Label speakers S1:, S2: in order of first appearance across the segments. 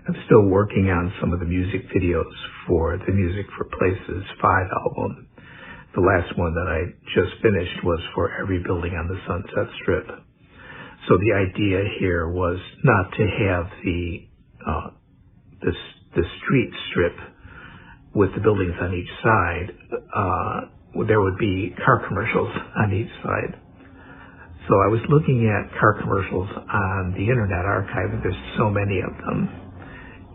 S1: I'm still working on some of the music videos for the Music for Places 5 album. The last one that I just finished was for Every Building on the Sunset Strip. So the idea here was not to have the street strip with the buildings on each side. There would be car commercials on each side. So I was looking at car commercials on the Internet Archive, and there's so many of them.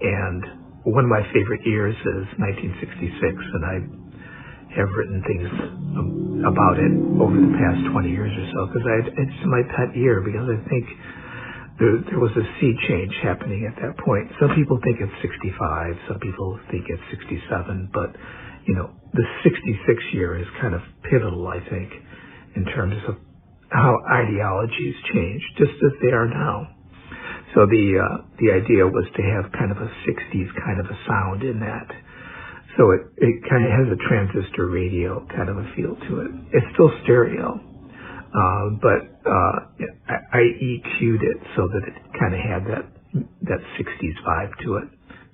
S1: And one of my favorite years is 1966, and I have written things about it over the past 20 years or so, because it's my pet year, because I think there was a sea change happening at that point. Some people think it's 65, some people think it's 67, but the 66 year is kind of pivotal, I think, in terms of how ideologies change, just as they are now. So the idea was to have kind of a 60s kind of a sound in that. So it kind of has a transistor radio kind of a feel to it. It's still stereo, but I EQ'd it so that it kind of had that 60s vibe to it.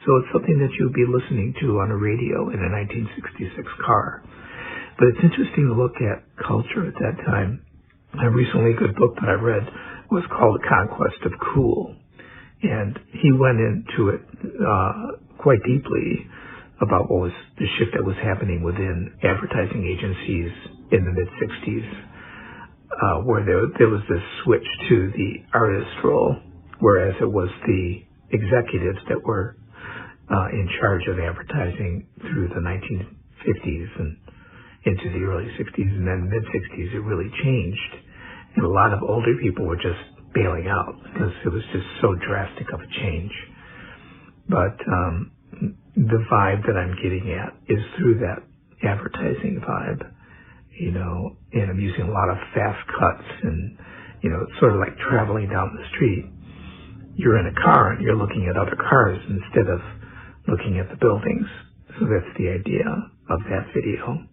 S1: So it's something that you'll be listening to on a radio in a 1966 car. But it's interesting to look at culture at that time. A recently good book that I read was called The Conquest of Cool. And he went into it quite deeply about what was the shift that was happening within advertising agencies in the mid-60s, where there was this switch to the artist role, whereas it was the executives that were in charge of advertising through the 1950s and into the early 60s, and then mid-60s it really changed. And a lot of older people were just bailing out because it was just so drastic of a change. But the vibe that I'm getting at is through that advertising vibe, and I'm using a lot of fast cuts, and it's sort of like traveling down the street. You're in a car and you're looking at other cars instead of looking at the buildings. So that's the idea of that video.